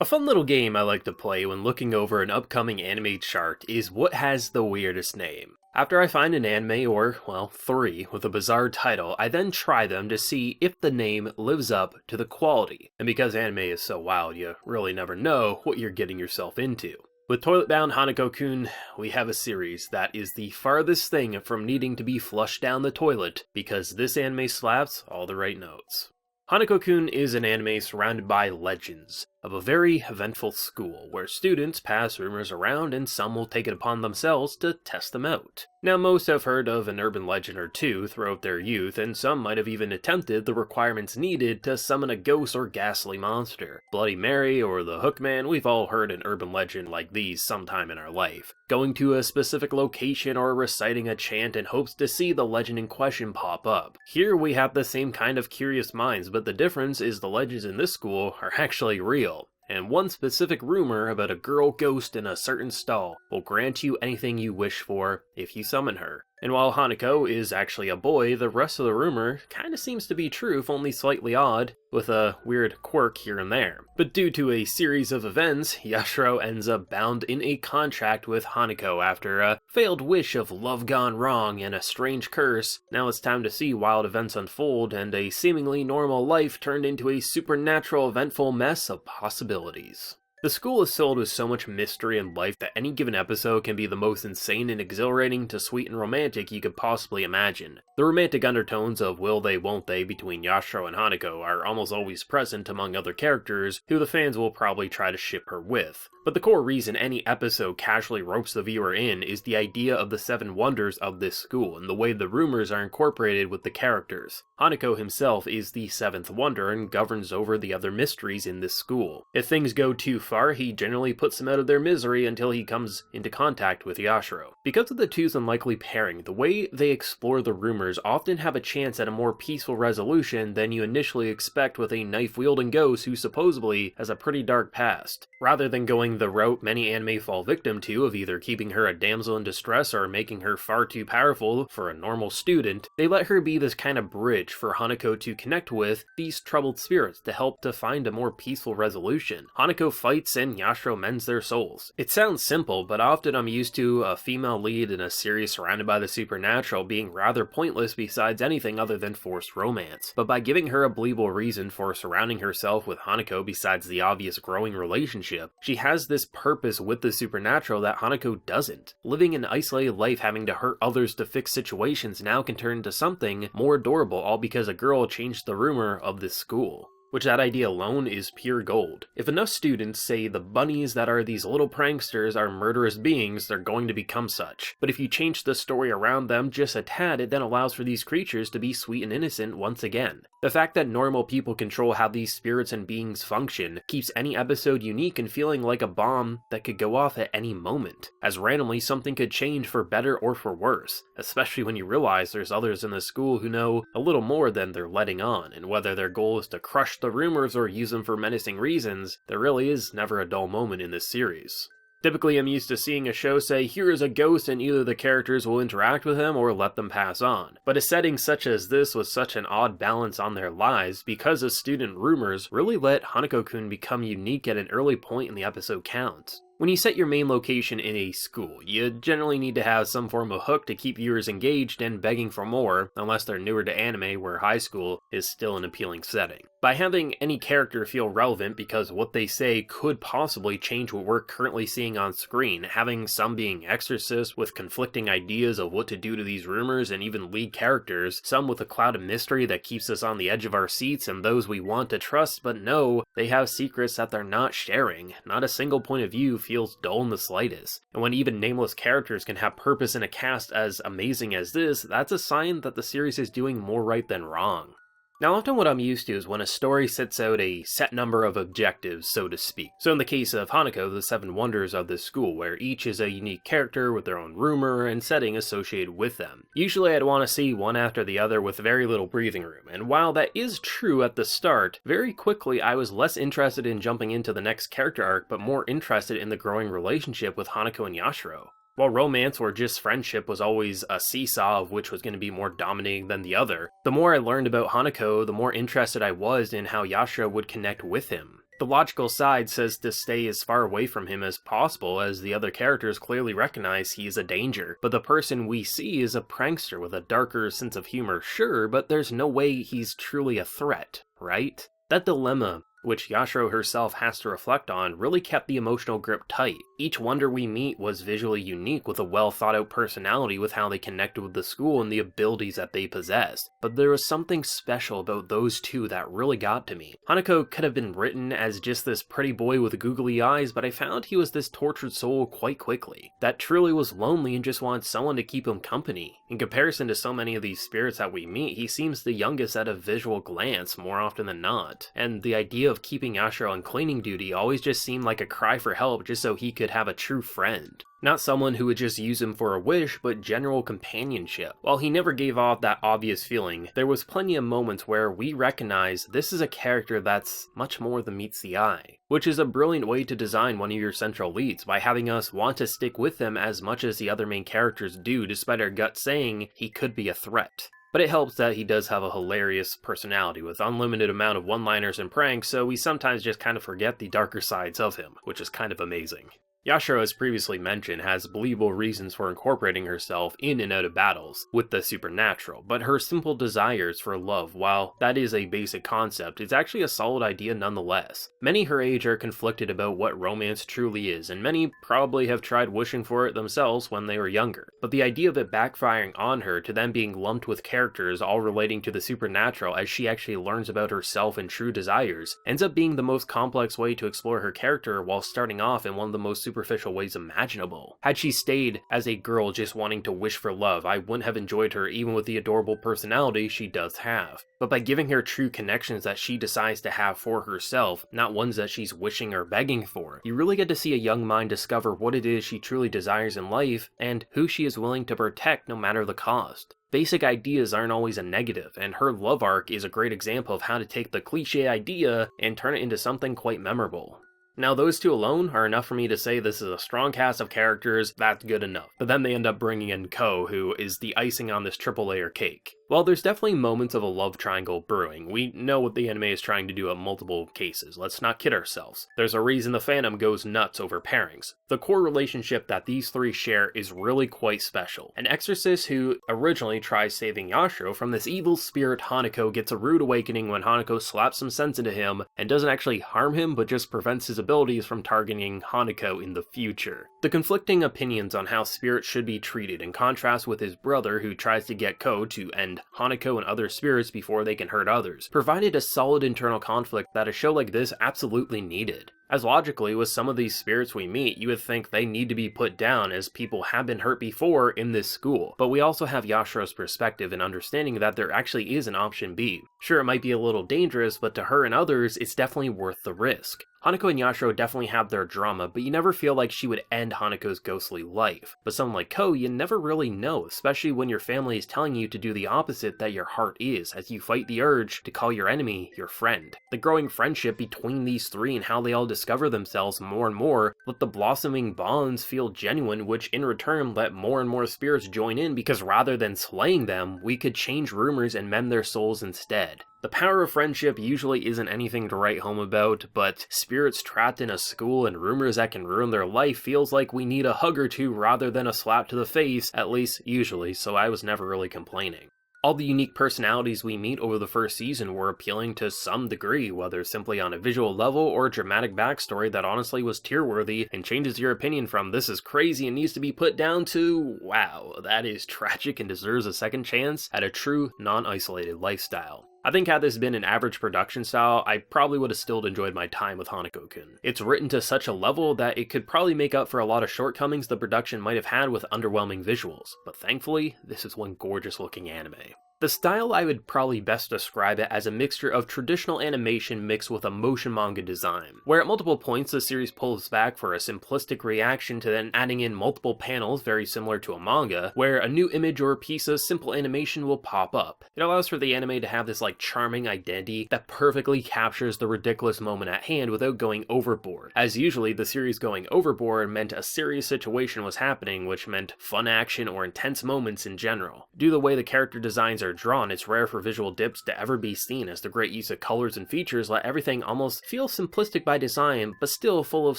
A fun little game I like to play when looking over an upcoming anime chart is what has the weirdest name. After I find an anime or, well, three with a bizarre title, I then try them to see if the name lives up to the quality. And because anime is so wild, you really never know what you're getting yourself into. With Toilet Bound Hanako-kun, we have a series that is the farthest thing from needing to be flushed down the toilet because this anime slaps all the right notes. Hanako-kun is an anime surrounded by legends of a very eventful school where students pass rumors around and some will take it upon themselves to test them out. Now, most have heard of an urban legend or two throughout their youth, and some might have even attempted the requirements needed to summon a ghost or ghastly monster. Bloody Mary or the Hookman, we've all heard an urban legend like these sometime in our life. Going to a specific location or reciting a chant in hopes to see the legend in question pop up. Here we have the same kind of curious minds, but the difference is the legends in this school are actually real. And one specific rumor about a girl ghost in a certain stall will grant you anything you wish for if you summon her. And while Hanako is actually a boy, the rest of the rumor kinda seems to be true, if only slightly odd, with a weird quirk here and there. But due to a series of events, Yashiro ends up bound in a contract with Hanako after a failed wish of love gone wrong and a strange curse. Now it's time to see wild events unfold and a seemingly normal life turned into a supernatural eventful mess of possibilities. The school is filled with so much mystery and life that any given episode can be the most insane and exhilarating to sweet and romantic you could possibly imagine. The romantic undertones of will they won't they between Yashiro and Hanako are almost always present among other characters who the fans will probably try to ship her with. But the core reason any episode casually ropes the viewer in is the idea of the seven wonders of this school and the way the rumors are incorporated with the characters. Hanako himself is the seventh wonder and governs over the other mysteries in this school. If things go too far, he generally puts them out of their misery until he comes into contact with Yashiro. Because of the two's unlikely pairing, the way they explore the rumors often have a chance at a more peaceful resolution than you initially expect with a knife-wielding ghost who supposedly has a pretty dark past. Rather than going the route many anime fall victim to of either keeping her a damsel in distress or making her far too powerful for a normal student, they let her be this kind of bridge for Hanako to connect with these troubled spirits to help to find a more peaceful resolution. Hanako fights and Yashiro mends their souls. It sounds simple, but often I'm used to a female lead in a series surrounded by the supernatural being rather pointless besides anything other than forced romance. But by giving her a believable reason for surrounding herself with Hanako besides the obvious growing relationship, she has this purpose with the supernatural that Hanako doesn't. Living an isolated life having to hurt others to fix situations now can turn into something more adorable, all because a girl changed the rumor of this school. Which that idea alone is pure gold. If enough students say the bunnies that are these little pranksters are murderous beings, they're going to become such. But if you change the story around them just a tad, it then allows for these creatures to be sweet and innocent once again. The fact that normal people control how these spirits and beings function keeps any episode unique and feeling like a bomb that could go off at any moment, as randomly something could change for better or for worse, especially when you realize there's others in the school who know a little more than they're letting on, and whether their goal is to crush the rumors or use them for menacing reasons, there really is never a dull moment in this series. Typically, I'm used to seeing a show say, here is a ghost, and either the characters will interact with him or let them pass on. But a setting such as this with such an odd balance on their lives, because of student rumors, really let Hanako-kun become unique at an early point in the episode count. When you set your main location in a school, you generally need to have some form of hook to keep viewers engaged and begging for more, unless they're newer to anime where high school is still an appealing setting. By having any character feel relevant because what they say could possibly change what we're currently seeing on screen, having some being exorcists with conflicting ideas of what to do to these rumors and even lead characters, some with a cloud of mystery that keeps us on the edge of our seats and those we want to trust but know they have secrets that they're not sharing. Not a single point of view feels dull in the slightest. And when even nameless characters can have purpose in a cast as amazing as this, that's a sign that the series is doing more right than wrong. Now, often what I'm used to is when a story sets out a set number of objectives, so to speak. So in the case of Hanako, the seven wonders of this school, where each is a unique character with their own rumor and setting associated with them. Usually I'd want to see one after the other with very little breathing room, and while that is true at the start, very quickly I was less interested in jumping into the next character arc, but more interested in the growing relationship with Hanako and Yashiro. While romance or just friendship was always a seesaw of which was going to be more dominating than the other, the more I learned about Hanako, the more interested I was in how Yashiro would connect with him. The logical side says to stay as far away from him as possible, as the other characters clearly recognize he is a danger, but the person we see is a prankster with a darker sense of humor, sure, but there's no way he's truly a threat, right? That dilemma, which Yashiro herself has to reflect on, really kept the emotional grip tight. Each wonder we meet was visually unique, with a well thought out personality with how they connected with the school and the abilities that they possessed. But there was something special about those two that really got to me. Hanako could have been written as just this pretty boy with googly eyes, but I found he was this tortured soul quite quickly, that truly was lonely and just wanted someone to keep him company. In comparison to so many of these spirits that we meet, he seems the youngest at a visual glance more often than not, and the idea of keeping Yashiro on cleaning duty always just seemed like a cry for help just so he could have a true friend. Not someone who would just use him for a wish, but general companionship. While he never gave off that obvious feeling, there was plenty of moments where we recognize this is a character that's much more than meets the eye. Which is a brilliant way to design one of your central leads, by having us want to stick with them as much as the other main characters do, despite our gut saying he could be a threat. But it helps that he does have a hilarious personality with unlimited amount of one-liners and pranks, so we sometimes just kind of forget the darker sides of him, which is kind of amazing. Yashiro, as previously mentioned, has believable reasons for incorporating herself in and out of battles with the supernatural, but her simple desires for love, while that is a basic concept, is actually a solid idea nonetheless. Many her age are conflicted about what romance truly is, and many probably have tried wishing for it themselves when they were younger. But the idea of it backfiring on her to then being lumped with characters all relating to the supernatural as she actually learns about herself and true desires, ends up being the most complex way to explore her character while starting off in one of the most superficial ways imaginable. Had she stayed as a girl just wanting to wish for love, I wouldn't have enjoyed her even with the adorable personality she does have. But by giving her true connections that she decides to have for herself, not ones that she's wishing or begging for, you really get to see a young mind discover what it is she truly desires in life and who she is willing to protect no matter the cost. Basic ideas aren't always a negative, and her love arc is a great example of how to take the cliche idea and turn it into something quite memorable. Now, those two alone are enough for me to say this is a strong cast of characters, that's good enough. But then they end up bringing in Ko, who is the icing on this triple layer cake. While there's definitely moments of a love triangle brewing, we know what the anime is trying to do in multiple cases, let's not kid ourselves. There's a reason the fandom goes nuts over pairings. The core relationship that these three share is really quite special. An exorcist who originally tries saving Yashiro from this evil spirit Hanako gets a rude awakening when Hanako slaps some sense into him and doesn't actually harm him but just prevents his abilities from targeting Hanako in the future. The conflicting opinions on how spirits should be treated in contrast with his brother who tries to get Ko to end Hanako and other spirits before they can hurt others, provided a solid internal conflict that a show like this absolutely needed. As logically, with some of these spirits we meet, you would think they need to be put down as people have been hurt before in this school, but we also have Yashiro's perspective in understanding that there actually is an option B. Sure, it might be a little dangerous, but to her and others, it's definitely worth the risk. Hanako and Yashiro definitely have their drama, but you never feel like she would end Hanako's ghostly life. But someone like Ko, you never really know, especially when your family is telling you to do the opposite that your heart is, as you fight the urge to call your enemy your friend. The growing friendship between these three and how they all discover themselves more and more let the blossoming bonds feel genuine, which in return let more and more spirits join in because rather than slaying them, we could change rumors and mend their souls instead. The power of friendship usually isn't anything to write home about, but spirits trapped in a school and rumors that can ruin their life feels like we need a hug or two rather than a slap to the face, at least usually, so I was never really complaining. All the unique personalities we meet over the first season were appealing to some degree, whether simply on a visual level or a dramatic backstory that honestly was tear-worthy and changes your opinion from "this is crazy and needs to be put down" to "wow, that is tragic and deserves a second chance" at a true, non-isolated lifestyle. I think had this been an average production style, I probably would have still enjoyed my time with Hanako-kun. It's written to such a level that it could probably make up for a lot of shortcomings the production might have had with underwhelming visuals, but thankfully, this is one gorgeous looking anime. The style, I would probably best describe it as a mixture of traditional animation mixed with a motion manga design, where at multiple points the series pulls back for a simplistic reaction to then adding in multiple panels very similar to a manga, where a new image or piece of simple animation will pop up. It allows for the anime to have this charming identity that perfectly captures the ridiculous moment at hand without going overboard, as usually the series going overboard meant a serious situation was happening, which meant fun action or intense moments in general. Due to the way the character designs are are drawn, it's rare for visual dips to ever be seen, as the great use of colors and features let everything almost feel simplistic by design, but still full of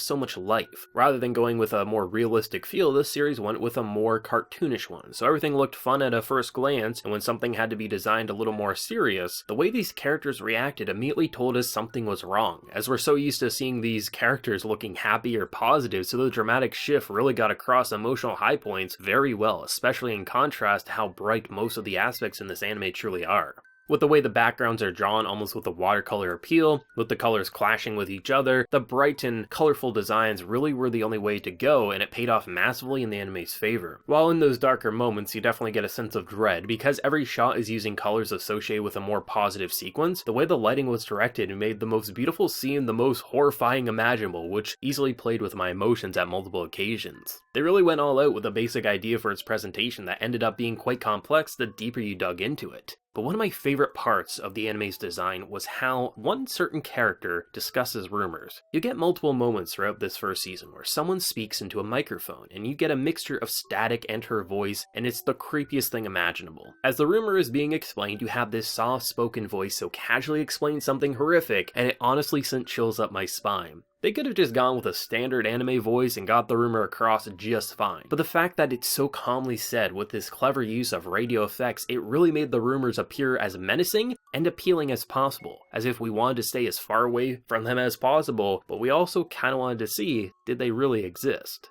so much life. Rather than going with a more realistic feel, this series went with a more cartoonish one, so everything looked fun at a first glance, and when something had to be designed a little more serious, the way these characters reacted immediately told us something was wrong, as we're so used to seeing these characters looking happy or positive, so the dramatic shift really got across emotional high points very well, especially in contrast to how bright most of the aspects in this anime truly are. With the way the backgrounds are drawn almost with a watercolor appeal, with the colors clashing with each other, the bright and colorful designs really were the only way to go, and it paid off massively in the anime's favor. While in those darker moments you definitely get a sense of dread, because every shot is using colors associated with a more positive sequence, the way the lighting was directed made the most beautiful scene the most horrifying imaginable, which easily played with my emotions at multiple occasions. They really went all out with a basic idea for its presentation that ended up being quite complex the deeper you dug into it. But one of my favorite parts of the anime's design was how one certain character discusses rumors. You get multiple moments throughout this first season where someone speaks into a microphone, and you get a mixture of static and her voice, and it's the creepiest thing imaginable. As the rumor is being explained, you have this soft-spoken voice so casually explain something horrific, and it honestly sent chills up my spine. They could have just gone with a standard anime voice and got the rumor across just fine, but the fact that it's so calmly said with this clever use of radio effects, it really made the rumors appear as menacing and appealing as possible, as if we wanted to stay as far away from them as possible, but we also kinda wanted to see, did they really exist?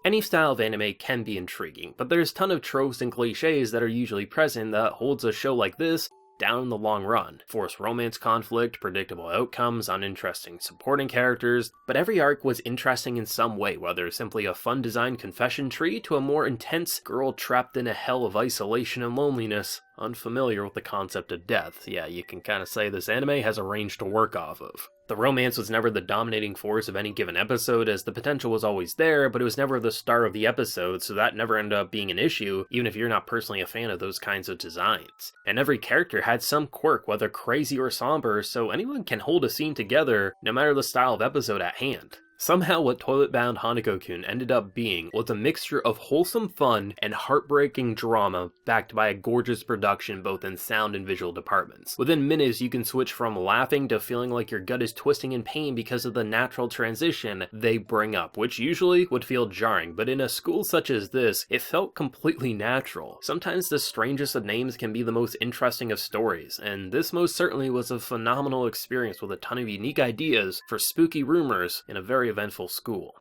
Any style of anime can be intriguing, but there's a ton of tropes and cliches that are usually present that holds a show like this down in the long run. Forced romance conflict, predictable outcomes, uninteresting supporting characters, but every arc was interesting in some way, whether simply a fun designed confession tree to a more intense girl trapped in a hell of isolation and loneliness. Unfamiliar with the concept of death, yeah, you can kinda say this anime has a range to work off of. The romance was never the dominating force of any given episode, as the potential was always there, but it was never the star of the episode, so that never ended up being an issue, even if you're not personally a fan of those kinds of designs. And every character had some quirk, whether crazy or somber, so anyone can hold a scene together, no matter the style of episode at hand. Somehow what Toilet Bound Hanako-kun ended up being was a mixture of wholesome fun and heartbreaking drama backed by a gorgeous production both in sound and visual departments. Within minutes you can switch from laughing to feeling like your gut is twisting in pain because of the natural transition they bring up, which usually would feel jarring, but in a school such as this, it felt completely natural. Sometimes the strangest of names can be the most interesting of stories, and this most certainly was a phenomenal experience with a ton of unique ideas for spooky rumors in a very eventful school.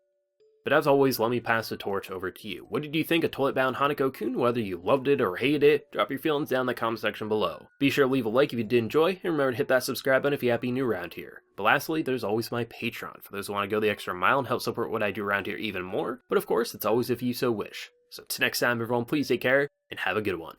But as always, let me pass the torch over to you. What did you think of Toilet Bound Hanako-kun? Whether you loved it or hated it, drop your feelings down in the comment section below. Be sure to leave a like if you did enjoy, and remember to hit that subscribe button if you happen to be new around here. But lastly, there's always my Patreon, for those who want to go the extra mile and help support what I do around here even more, but of course, it's always if you so wish. So till next time everyone, please take care, and have a good one.